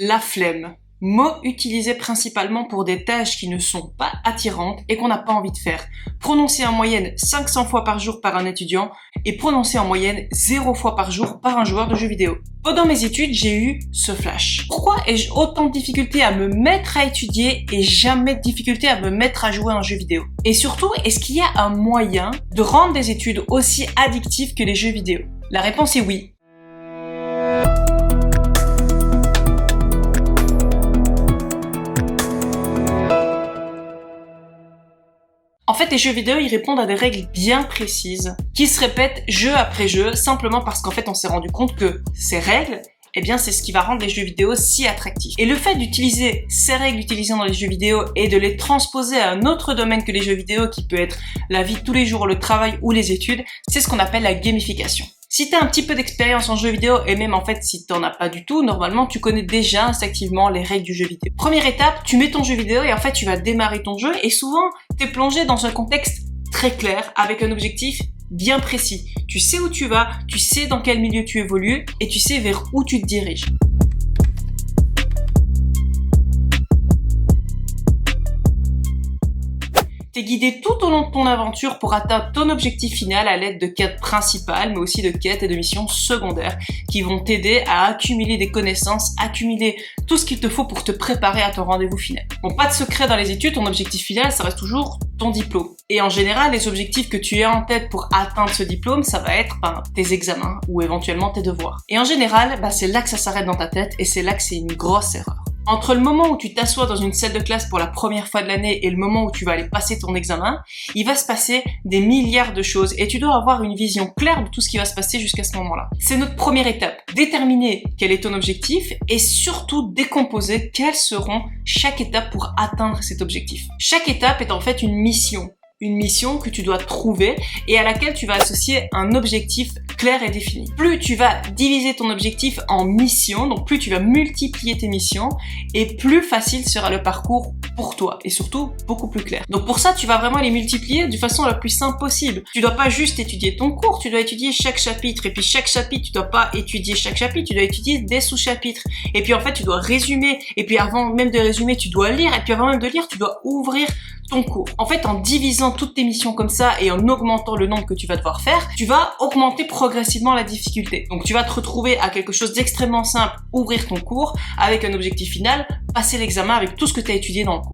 La flemme. Mot utilisé principalement pour des tâches qui ne sont pas attirantes et qu'on n'a pas envie de faire. Prononcé en moyenne 500 fois par jour par un étudiant et prononcé en moyenne 0 fois par jour par un joueur de jeux vidéo. Pendant mes études, j'ai eu ce flash. Pourquoi ai-je autant de difficultés à me mettre à étudier et jamais de difficultés à me mettre à jouer à un jeu vidéo? Et surtout, est-ce qu'il y a un moyen de rendre des études aussi addictives que les jeux vidéo? La réponse est oui. En fait, les jeux vidéo, ils répondent à des règles bien précises, qui se répètent jeu après jeu, simplement parce qu'en fait, on s'est rendu compte que ces règles, eh bien, c'est ce qui va rendre les jeux vidéo si attractifs. Et le fait d'utiliser ces règles utilisées dans les jeux vidéo et de les transposer à un autre domaine que les jeux vidéo, qui peut être la vie de tous les jours, le travail ou les études, c'est ce qu'on appelle la gamification. Si t'as un petit peu d'expérience en jeu vidéo, et même en fait si t'en as pas du tout, normalement tu connais déjà instinctivement les règles du jeu vidéo. Première étape, tu mets ton jeu vidéo et en fait tu vas démarrer ton jeu et souvent t'es plongé dans un contexte très clair avec un objectif bien précis. Tu sais où tu vas, tu sais dans quel milieu tu évolues et tu sais vers où tu te diriges. T'es guidé tout au long de ton aventure pour atteindre ton objectif final à l'aide de quêtes principales, mais aussi de quêtes et de missions secondaires qui vont t'aider à accumuler des connaissances, accumuler tout ce qu'il te faut pour te préparer à ton rendez-vous final. Bon, pas de secret dans les études, ton objectif final, ça reste toujours ton diplôme. Et en général, les objectifs que tu as en tête pour atteindre ce diplôme, ça va être tes examens ou éventuellement tes devoirs. Et en général, c'est là que ça s'arrête dans ta tête et c'est là que c'est une grosse erreur. Entre le moment où tu t'assois dans une salle de classe pour la première fois de l'année et le moment où tu vas aller passer ton examen, il va se passer des milliards de choses et tu dois avoir une vision claire de tout ce qui va se passer jusqu'à ce moment-là. C'est notre première étape. Déterminer quel est ton objectif et surtout décomposer quelles seront chaque étape pour atteindre cet objectif. Chaque étape est en fait une mission. Une mission que tu dois trouver et à laquelle tu vas associer un objectif clair et défini. Plus tu vas diviser ton objectif en missions, donc plus tu vas multiplier tes missions et plus facile sera le parcours pour toi et surtout beaucoup plus clair. Donc pour ça, tu vas vraiment les multiplier de façon la plus simple possible. Tu dois pas juste étudier ton cours, tu dois étudier chaque chapitre et puis chaque chapitre, tu dois pas étudier chaque chapitre, tu dois étudier des sous-chapitres et puis en fait, tu dois résumer et puis avant même de résumer, tu dois lire et puis avant même de lire, tu dois ouvrir ton cours. En fait, en divisant toutes tes missions comme ça et en augmentant le nombre que tu vas devoir faire, tu vas augmenter progressivement la difficulté. Donc tu vas te retrouver à quelque chose d'extrêmement simple, ouvrir ton cours, avec un objectif final, passer l'examen avec tout ce que tu as étudié dans le cours.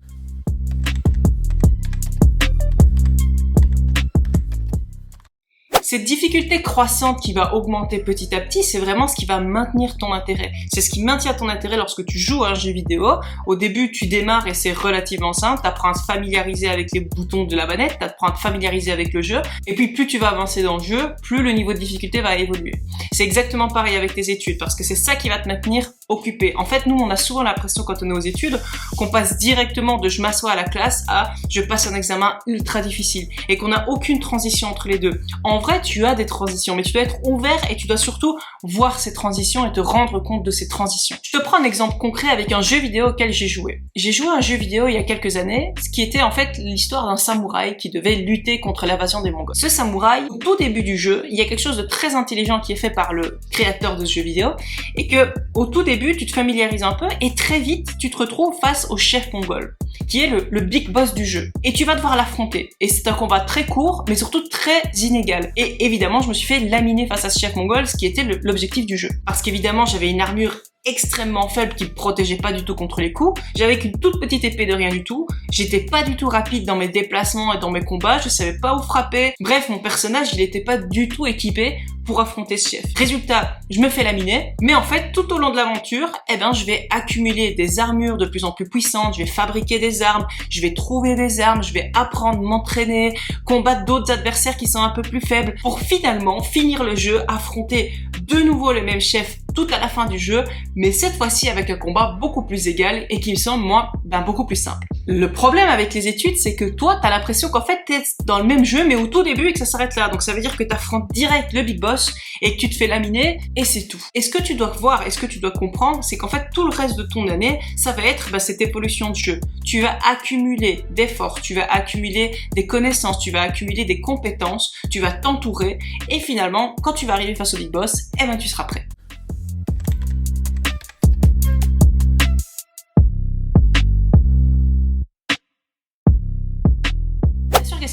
Cette difficulté croissante qui va augmenter petit à petit, c'est vraiment ce qui va maintenir ton intérêt. C'est ce qui maintient ton intérêt lorsque tu joues à un jeu vidéo. Au début, tu démarres et c'est relativement simple. Tu apprends à te familiariser avec les boutons de la manette, tu apprends à te familiariser avec le jeu. Et puis, plus tu vas avancer dans le jeu, plus le niveau de difficulté va évoluer. C'est exactement pareil avec tes études parce que c'est ça qui va te maintenir occupé. En fait, nous, on a souvent l'impression quand on est aux études qu'on passe directement de je m'assois à la classe à je passe un examen ultra difficile et qu'on n'a aucune transition entre les deux. En vrai, tu as des transitions, mais tu dois être ouvert et tu dois surtout voir ces transitions et te rendre compte de ces transitions. Je te prends un exemple concret avec un jeu vidéo auquel j'ai joué. J'ai joué à un jeu vidéo il y a quelques années, ce qui était en fait l'histoire d'un samouraï qui devait lutter contre l'invasion des Mongols. Ce samouraï, au tout début du jeu, il y a quelque chose de très intelligent qui est fait par le créateur de ce jeu vidéo et que au tout début, tu te familiarises un peu et très vite, tu te retrouves face au chef mongol, qui est le big boss du jeu. Et tu vas devoir l'affronter. Et c'est un combat très court, mais surtout très inégal. Et évidemment, je me suis fait laminer face à ce chef mongol, ce qui était l'objectif du jeu. Parce qu'évidemment, j'avais une armure extrêmement faible qui me protégeait pas du tout contre les coups. J'avais qu'une toute petite épée de rien du tout. J'étais pas du tout rapide dans mes déplacements et dans mes combats. Je savais pas où frapper. Bref, mon personnage, il était pas du tout équipé pour affronter ce chef. Résultat, je me fais laminer. Mais en fait, tout au long de l'aventure, je vais accumuler des armures de plus en plus puissantes. Je vais fabriquer des armes. Je vais trouver des armes. Je vais apprendre, m'entraîner, combattre d'autres adversaires qui sont un peu plus faibles pour finalement finir le jeu, affronter de nouveau le même chef tout à la fin du jeu, mais cette fois-ci avec un combat beaucoup plus égal et qui me semble, moi, beaucoup plus simple. Le problème avec les études, c'est que toi, t'as l'impression qu'en fait, t'es dans le même jeu, mais au tout début et que ça s'arrête là. Donc ça veut dire que t'affrontes direct le big boss et que tu te fais laminer et c'est tout. Et ce que tu dois voir et ce que tu dois comprendre, c'est qu'en fait, tout le reste de ton année, ça va être cette évolution de jeu. Tu vas accumuler des forces, tu vas accumuler des connaissances, tu vas accumuler des compétences, tu vas t'entourer et finalement, quand tu vas arriver face au big boss, tu seras prêt.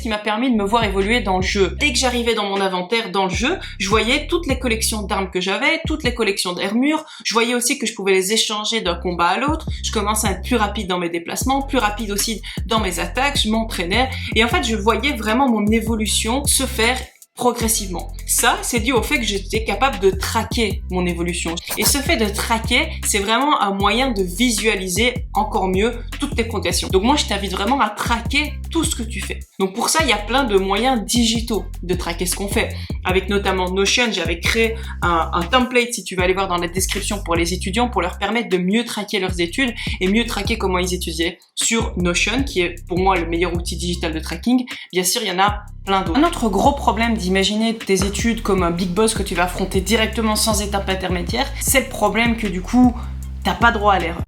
ce qui m'a permis de me voir évoluer dans le jeu. Dès que j'arrivais dans mon inventaire dans le jeu, je voyais toutes les collections d'armes que j'avais, toutes les collections d'armures, je voyais aussi que je pouvais les échanger d'un combat à l'autre, je commençais à être plus rapide dans mes déplacements, plus rapide aussi dans mes attaques, je m'entraînais, et en fait je voyais vraiment mon évolution se faire progressivement. Ça, c'est dû au fait que j'étais capable de traquer mon évolution. Et ce fait de traquer, c'est vraiment un moyen de visualiser encore mieux toutes tes progressions. Donc moi, je t'invite vraiment à traquer tout ce que tu fais. Donc pour ça, il y a plein de moyens digitaux de traquer ce qu'on fait. Avec notamment Notion, j'avais créé un template, si tu vas aller voir dans la description, pour les étudiants, pour leur permettre de mieux traquer leurs études et mieux traquer comment ils étudiaient sur Notion, qui est pour moi le meilleur outil digital de tracking. Bien sûr, il y en a plein d'autres. Un autre gros problème d'imaginer tes études comme un big boss que tu vas affronter directement sans étape intermédiaire, c'est le problème que du coup, t'as pas droit à l'erreur.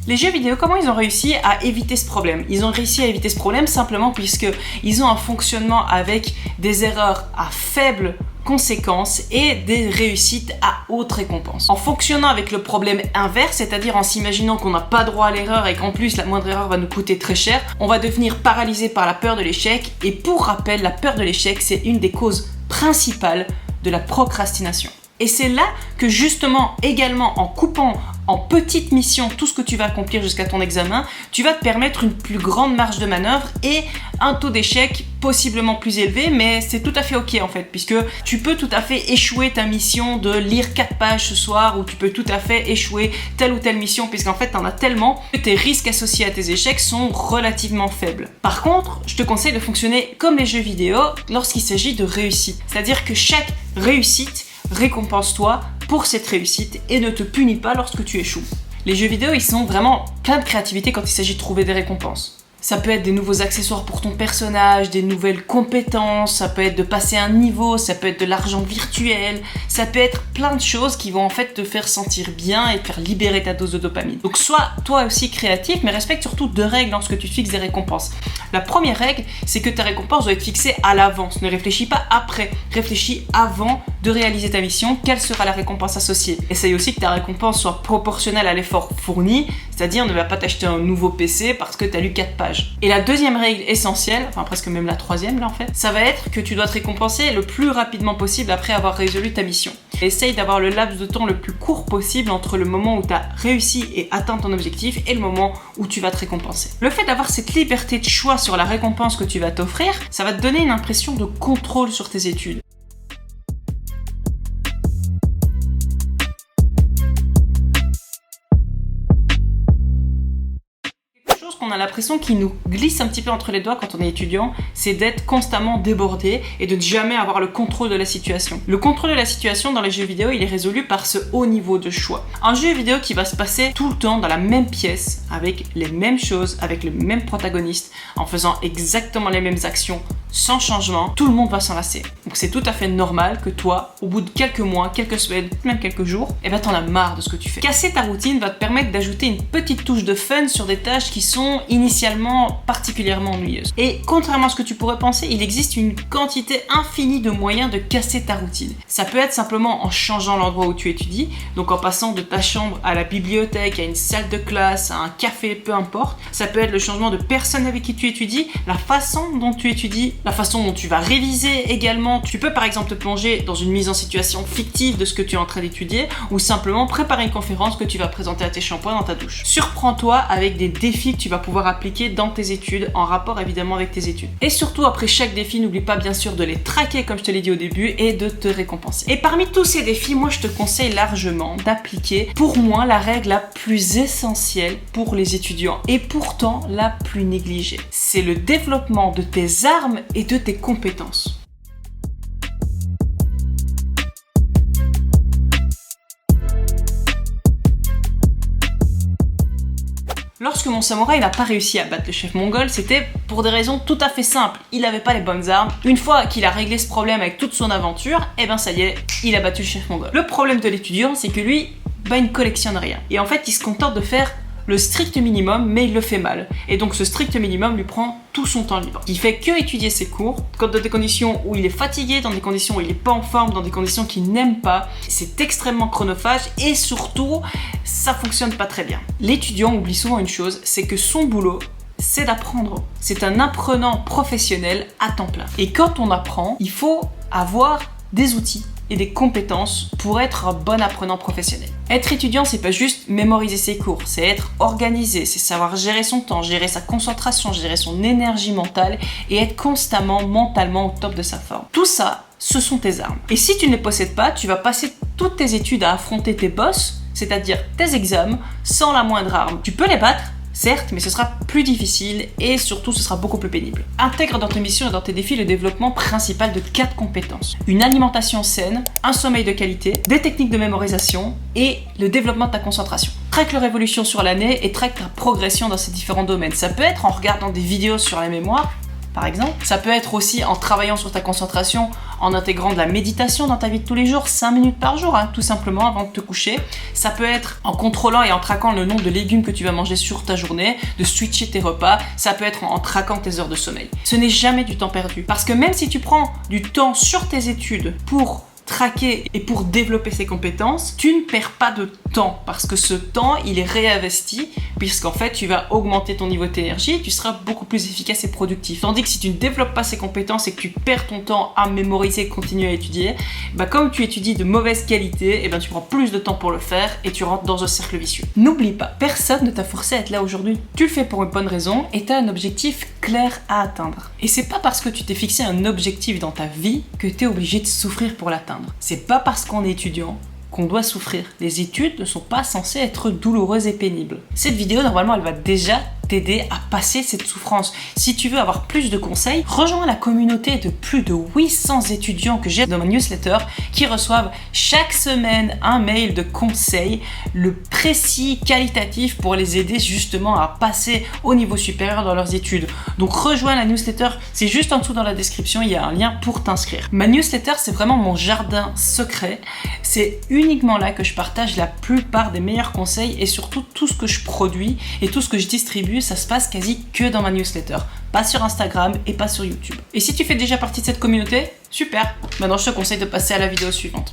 Les jeux vidéo, comment ils ont réussi à éviter ce problème? Ils ont réussi à éviter ce problème simplement puisqu'ils ont un fonctionnement avec des erreurs à faible conséquences et des réussites à haute récompense. En fonctionnant avec le problème inverse, c'est-à-dire en s'imaginant qu'on n'a pas droit à l'erreur et qu'en plus la moindre erreur va nous coûter très cher, on va devenir paralysé par la peur de l'échec. Et pour rappel, la peur de l'échec, c'est une des causes principales de la procrastination. Et c'est là que justement, également en coupant en petites missions tout ce que tu vas accomplir jusqu'à ton examen, tu vas te permettre une plus grande marge de manœuvre et un taux d'échec possiblement plus élevé, mais c'est tout à fait ok en fait, puisque tu peux tout à fait échouer ta mission de lire 4 pages ce soir, ou tu peux tout à fait échouer telle ou telle mission, puisqu'en fait t'en as tellement que tes risques associés à tes échecs sont relativement faibles. Par contre, je te conseille de fonctionner comme les jeux vidéo lorsqu'il s'agit de réussite, c'est-à-dire que chaque réussite récompense-toi pour cette réussite et ne te punis pas lorsque tu échoues. Les jeux vidéo, ils sont vraiment plein de créativité quand il s'agit de trouver des récompenses. Ça peut être des nouveaux accessoires pour ton personnage, des nouvelles compétences, ça peut être de passer un niveau, ça peut être de l'argent virtuel, ça peut être plein de choses qui vont en fait te faire sentir bien et te faire libérer ta dose de dopamine. Donc sois toi aussi créatif, mais respecte surtout 2 règles lorsque tu te fixes des récompenses. La première règle, c'est que ta récompense doit être fixée à l'avance. Ne réfléchis pas après, réfléchis avant de réaliser ta mission, quelle sera la récompense associée. Essaye aussi que ta récompense soit proportionnelle à l'effort fourni, c'est-à-dire ne va pas t'acheter un nouveau PC parce que tu as lu 4 pages. Et la deuxième règle essentielle, enfin presque même la troisième là en fait, ça va être que tu dois te récompenser le plus rapidement possible après avoir résolu ta mission. Essaye d'avoir le laps de temps le plus court possible entre le moment où tu as réussi et atteint ton objectif et le moment où tu vas te récompenser. Le fait d'avoir cette liberté de choix sur la récompense que tu vas t'offrir, ça va te donner une impression de contrôle sur tes études. On a l'impression qu'il nous glisse un petit peu entre les doigts quand on est étudiant, c'est d'être constamment débordé et de ne jamais avoir le contrôle de la situation. Le contrôle de la situation dans les jeux vidéo, il est résolu par ce haut niveau de choix. Un jeu vidéo qui va se passer tout le temps dans la même pièce, avec les mêmes choses, avec le même protagoniste, en faisant exactement les mêmes actions, sans changement, tout le monde va s'en lasser. Donc c'est tout à fait normal que toi, au bout de quelques mois, quelques semaines, même quelques jours, t'en as marre de ce que tu fais. Casser ta routine va te permettre d'ajouter une petite touche de fun sur des tâches qui sont initialement particulièrement ennuyeuses. Et contrairement à ce que tu pourrais penser, il existe une quantité infinie de moyens de casser ta routine. Ça peut être simplement en changeant l'endroit où tu étudies, donc en passant de ta chambre à la bibliothèque, à une salle de classe, à un café, peu importe. Ça peut être le changement de personne avec qui tu étudies, la façon dont tu étudies, la façon dont tu vas réviser également. Tu peux par exemple te plonger dans une mise en situation fictive de ce que tu es en train d'étudier, ou simplement préparer une conférence que tu vas présenter à tes shampoings dans ta douche. Surprends-toi avec des défis que tu vas pouvoir appliquer dans tes études, en rapport évidemment avec tes études. Et surtout, après chaque défi, n'oublie pas bien sûr de les traquer comme je te l'ai dit au début et de te récompenser. Et parmi tous ces défis, moi je te conseille largement d'appliquer pour moi la règle la plus essentielle pour les étudiants et pourtant la plus négligée. C'est le développement de tes armes et de tes compétences. Lorsque mon samouraï n'a pas réussi à battre le chef mongol, c'était pour des raisons tout à fait simples. Il n'avait pas les bonnes armes. Une fois qu'il a réglé ce problème avec toute son aventure, ça y est, il a battu le chef mongol. Le problème de l'étudiant, c'est que lui, il ne collectionne rien. Et en fait, il se contente de faire le strict minimum, mais il le fait mal. Et donc ce strict minimum lui prend tout son temps libre. Il fait que étudier ses cours, dans des conditions où il est fatigué, dans des conditions où il n'est pas en forme, dans des conditions qu'il n'aime pas. C'est extrêmement chronophage et surtout, ça fonctionne pas très bien. L'étudiant oublie souvent une chose, c'est que son boulot, c'est d'apprendre. C'est un apprenant professionnel à temps plein. Et quand on apprend, il faut avoir des outils et des compétences pour être un bon apprenant professionnel. Être étudiant, c'est pas juste mémoriser ses cours, c'est être organisé, c'est savoir gérer son temps, gérer sa concentration, gérer son énergie mentale et être constamment mentalement au top de sa forme. Tout ça, ce sont tes armes. Et si tu ne les possèdes pas, tu vas passer toutes tes études à affronter tes boss, c'est-à-dire tes examens, sans la moindre arme. Tu peux les battre, certes, mais ce sera plus difficile et surtout ce sera beaucoup plus pénible. Intègre dans tes missions et dans tes défis le développement principal de 4 compétences. Une alimentation saine, un sommeil de qualité, des techniques de mémorisation et le développement de ta concentration. Traque leur évolution sur l'année et traque ta progression dans ces différents domaines. Ça peut être en regardant des vidéos sur la mémoire, par exemple. Ça peut être aussi en travaillant sur ta concentration, en intégrant de la méditation dans ta vie de tous les jours, 5 minutes par jour, tout simplement avant de te coucher. Ça peut être en contrôlant et en traquant le nombre de légumes que tu vas manger sur ta journée, de switcher tes repas. Ça peut être en traquant tes heures de sommeil. Ce n'est jamais du temps perdu. Parce que même si tu prends du temps sur tes études pour traquer et pour développer ses compétences, tu ne perds pas de temps parce que ce temps, il est réinvesti puisqu'en fait, tu vas augmenter ton niveau d'énergie et tu seras beaucoup plus efficace et productif. Tandis que si tu ne développes pas ces compétences et que tu perds ton temps à mémoriser et continuer à étudier, comme tu étudies de mauvaise qualité, tu prends plus de temps pour le faire et tu rentres dans un cercle vicieux. N'oublie pas, personne ne t'a forcé à être là aujourd'hui. Tu le fais pour une bonne raison et tu as un objectif clair à atteindre. Et c'est pas parce que tu t'es fixé un objectif dans ta vie que tu es obligé de souffrir pour l'atteindre. C'est pas parce qu'on est étudiant qu'on doit souffrir. Les études ne sont pas censées être douloureuses et pénibles. Cette vidéo, normalement, elle va déjà t'aider à passer cette souffrance. Si tu veux avoir plus de conseils, rejoins la communauté de plus de 800 étudiants que j'ai dans ma newsletter qui reçoivent chaque semaine un mail de conseils, le précis, qualitatif pour les aider justement à passer au niveau supérieur dans leurs études. Donc rejoins la newsletter, c'est juste en dessous dans la description, il y a un lien pour t'inscrire. Ma newsletter, c'est vraiment mon jardin secret. C'est uniquement là que je partage la plupart des meilleurs conseils et surtout tout ce que je produis et tout ce que je distribue, ça se passe quasi que dans ma newsletter, pas sur Instagram et pas sur YouTube. Et si tu fais déjà partie de cette communauté, super! Maintenant je te conseille de passer à la vidéo suivante.